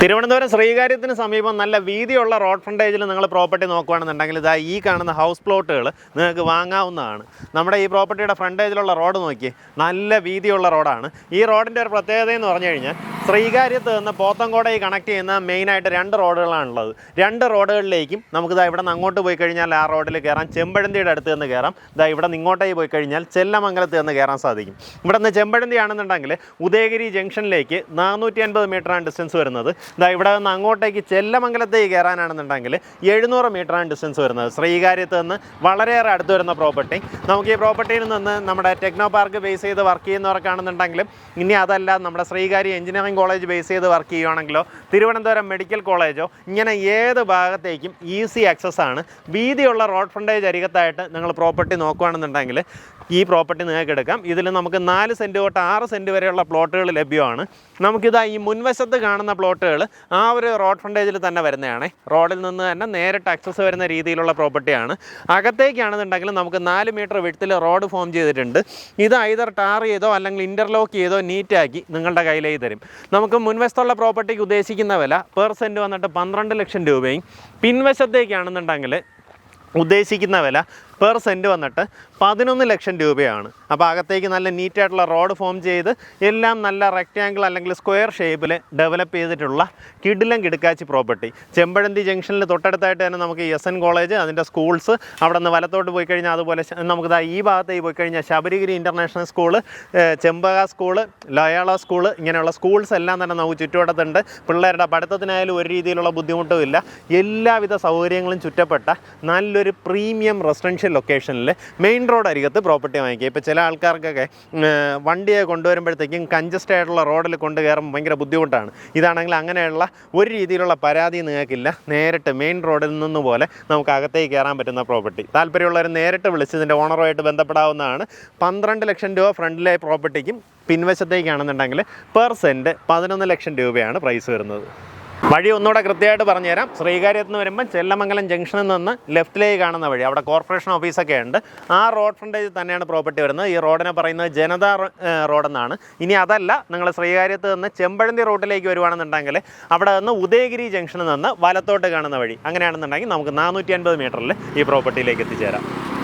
തിരുവനന്തപുരം ശ്രീകാര്യത്തിന് സമീപം നല്ല വീതിയുള്ള റോഡ് ഫ്രണ്ടേജിൽ നിങ്ങൾ പ്രോപ്പർട്ടി നോക്കുകയാണെന്നുണ്ടെങ്കിൽ ഇതാ ഈ കാണുന്ന ഹൗസ് പ്ലോട്ടുകൾ നിങ്ങൾക്ക് വാങ്ങാവുന്നതാണ്. നമ്മുടെ ഈ പ്രോപ്പർട്ടിയുടെ ഫ്രണ്ടേജിലുള്ള റോഡ് നോക്കി നല്ല വീതിയുള്ള റോഡാണ്. ഈ റോഡിൻ്റെ ഒരു പ്രത്യേകത എന്ന് പറഞ്ഞു കഴിഞ്ഞാൽ ശ്രീകാര്യത്ത് നിന്ന് പോത്തൻകോടയിൽ കണക്ട് ചെയ്യുന്ന മെയിനായിട്ട് 2 റോഡുകളാണുള്ളത്. 2 റോഡുകളിലേക്കും നമുക്കിതാ ഇവിടെ നിന്ന് അങ്ങോട്ട് പോയി കഴിഞ്ഞാൽ ആ റോഡിൽ കയറാം, ചെമ്പഴന്തിയുടെ അടുത്ത് നിന്ന് കയറാം. ഇതാ ഇവിടെ നിന്ന് ഇങ്ങോട്ടേക്ക് പോയി കഴിഞ്ഞാൽ ചെല്ലമംഗലത്ത് നിന്ന് കയറാൻ സാധിക്കും. ഇവിടെ നിന്ന് ചെമ്പഴന്തി ആണെന്നുണ്ടെങ്കിൽ ഉദയഗിരി ജംഗ്ഷനിലേക്ക് 450 മീറ്ററാണ് ഡിസ്റ്റൻസ് വരുന്നത്. ഇതാ ഇവിടെ നിന്ന് അങ്ങോട്ടേക്ക് ചെല്ലമംഗലത്തേക്ക് കയറാനാണെന്നുണ്ടെങ്കിൽ 700 മീറ്ററാണ് ഡിസ്റ്റൻസ് വരുന്നത്. ശ്രീകാര്യത്ത് നിന്ന് വളരെയേറെ അടുത്ത് വരുന്ന പ്രോപ്പർട്ടി. നമുക്ക് ഈ പ്രോപ്പർട്ടിയിൽ നിന്ന് നമ്മുടെ ടെക്നോ പാർക്ക് ബേസ് ചെയ്ത് വർക്ക് ചെയ്യുന്നവർക്കാണെന്നുണ്ടെങ്കിലും, ഇനി അതല്ല നമ്മുടെ ശ്രീകാര്യം എഞ്ചിനീയറിംഗ് കോളേജ് ബേസ് ചെയ്ത് വർക്ക് ചെയ്യുകയാണെങ്കിലോ തിരുവനന്തപുരം മെഡിക്കൽ കോളേജോ ഇങ്ങനെ ഏത് ഭാഗത്തേക്കും ഈസി ആക്സസ് ആണ്. വീതിയുള്ള റോഡ് ഫ്രണ്ടേജ് അരികത്തായിട്ട് നിങ്ങൾ പ്രോപ്പർട്ടി നോക്കുകയാണെന്നുണ്ടെങ്കിൽ ഈ പ്രോപ്പർട്ടി നിങ്ങൾക്ക് എടുക്കാം. ഇതിൽ നമുക്ക് 4 സെൻറ്റ് തൊട്ട് 6 സെൻറ്റ് വരെയുള്ള പ്ലോട്ടുകൾ ലഭ്യമാണ്. നമുക്കിതാ ഈ മുൻവശത്ത് കാണുന്ന പ്ലോട്ടുകൾ ആ ഒരു റോഡ് ഫ്രണ്ടേജിൽ തന്നെ വരുന്നതാണ്. റോഡിൽ നിന്ന് തന്നെ നേരിട്ട് ആക്സസ് വരുന്ന രീതിയിലുള്ള പ്രോപ്പർട്ടിയാണ്. അകത്തേക്കാണെന്നുണ്ടെങ്കിൽ നമുക്ക് 4 മീറ്റർ വിഡ്ത്തിൽ റോഡ് ഫോം ചെയ്തിട്ടുണ്ട്. ഇത് ഐദർ ടാർ ചെയ്തോ അല്ലെങ്കിൽ ഇൻ്റർലോക്ക് ചെയ്തോ നീറ്റാക്കി നിങ്ങളുടെ കയ്യിലേക്ക് തരും. നമുക്ക് മുൻവശത്തുള്ള പ്രോപ്പർട്ടിക്ക് ഉദ്ദേശിക്കുന്ന വില പെർ സെൻറ്റ് വന്നിട്ട് 12 ലക്ഷം രൂപയും പിൻവശത്തേക്കാണെന്നുണ്ടെങ്കിൽ ഉദ്ദേശിക്കുന്ന വില പെർ സെൻറ്റ് വന്നിട്ട് 11 ലക്ഷം രൂപയാണ്. അപ്പോൾ അകത്തേക്ക് നല്ല നീറ്റായിട്ടുള്ള റോഡ് ഫോം ചെയ്ത് എല്ലാം നല്ല റെക്റ്റാങ്കിൾ അല്ലെങ്കിൽ സ്ക്വയർ ഷേപ്പിൽ ഡെവലപ്പ് ചെയ്തിട്ടുള്ള കിടിലം കിടക്കാച്ചി പ്രോപ്പർട്ടി. ചെമ്പഴന്തി ജംഗ്ഷനിൽ തൊട്ടടുത്തായിട്ട് തന്നെ നമുക്ക് SN കോളേജ്, അതിൻ്റെ സ്കൂൾസ്, അവിടെ നിന്ന് വലത്തോട്ട് പോയി കഴിഞ്ഞാൽ അതുപോലെ നമുക്കിതാ ഈ ഭാഗത്തേക്ക് പോയി കഴിഞ്ഞാൽ Sabarigiri international school, Chembaka school, Loyola school, ഇങ്ങനെയുള്ള സ്കൂൾസ് എല്ലാം തന്നെ നമുക്ക് ചുറ്റുവട്ടത്തുണ്ട്. പിള്ളേരുടെ പഠിത്തത്തിനായാലും ഒരു രീതിയിലുള്ള ബുദ്ധിമുട്ടും ഇല്ല. എല്ലാവിധ സൗകര്യങ്ങളും ചുറ്റപ്പെട്ട നല്ലൊരു പ്രീമിയം റെസിഡൻഷ്യൽ ലൊക്കേഷനിൽ മെയിൻ റോഡ് അരികത്ത് പ്രോപ്പർട്ടി വാങ്ങിക്കുക. ഇപ്പോൾ ചില ആൾക്കാർക്കൊക്കെ വണ്ടിയെ കൊണ്ടുവരുമ്പോഴത്തേക്കും കൺജസ്റ്റഡ് ആയിട്ടുള്ള റോഡിൽ കൊണ്ട് കയറുമ്പോൾ ഭയങ്കര ബുദ്ധിമുട്ടാണ്. ഇതാണെങ്കിൽ അങ്ങനെയുള്ള ഒരു രീതിയിലുള്ള പരാതി നിങ്ങൾക്കില്ല. നേരിട്ട് മെയിൻ റോഡിൽ നിന്ന് പോലെ നമുക്ക് അകത്തേക്ക് കയറാൻ പറ്റുന്ന പ്രോപ്പർട്ടി. താല്പര്യമുള്ളവർ നേരിട്ട് വിളിച്ച് ഇതിൻ്റെ ഓണറുമായിട്ട് ബന്ധപ്പെടാവുന്നതാണ്. 12 ലക്ഷം രൂപ ഫ്രണ്ടിലെ പ്രോപ്പർട്ടിക്കും പിൻവശത്തേക്കാണെന്നുണ്ടെങ്കിൽ പെർ സെൻറ്റ് 11 ലക്ഷം രൂപയാണ് പ്രൈസ് വരുന്നത്. വഴി ഒന്നുകൂടെ കൃത്യമായിട്ട് പറഞ്ഞുതരാം. ശ്രീകാര്യത്ത് നിന്ന് വരുമ്പോൾ ചെല്ലമംഗലം ജംഗ്ഷനിൽ നിന്ന് ലെഫ്റ്റിലേക്ക് കാണുന്ന വഴി, അവിടെ കോർപ്പറേഷൻ ഓഫീസൊക്കെ ഉണ്ട്. ആ റോഡ് ഫ്രണ്ടേജ് തന്നെയാണ് പ്രോപ്പർട്ടി വരുന്നത്. ഈ റോഡിനെ പറയുന്നത് ജനതാ റോഡെന്നാണ്. ഇനി അതല്ല, നിങ്ങൾ ശ്രീകാര്യത്ത് നിന്ന് ചെമ്പഴന്തി റോഡിലേക്ക് വരുവാണെന്നുണ്ടെങ്കിൽ അവിടെ നിന്ന് ഉദയഗിരി ജംഗ്ഷനിൽ നിന്ന് വലത്തോട്ട് കാണുന്ന വഴി, അങ്ങനെയാണെന്നുണ്ടെങ്കിൽ നമുക്ക് 450 മീറ്ററിൽ ഈ പ്രോപ്പർട്ടിയിലേക്ക് എത്തിച്ചേരാം.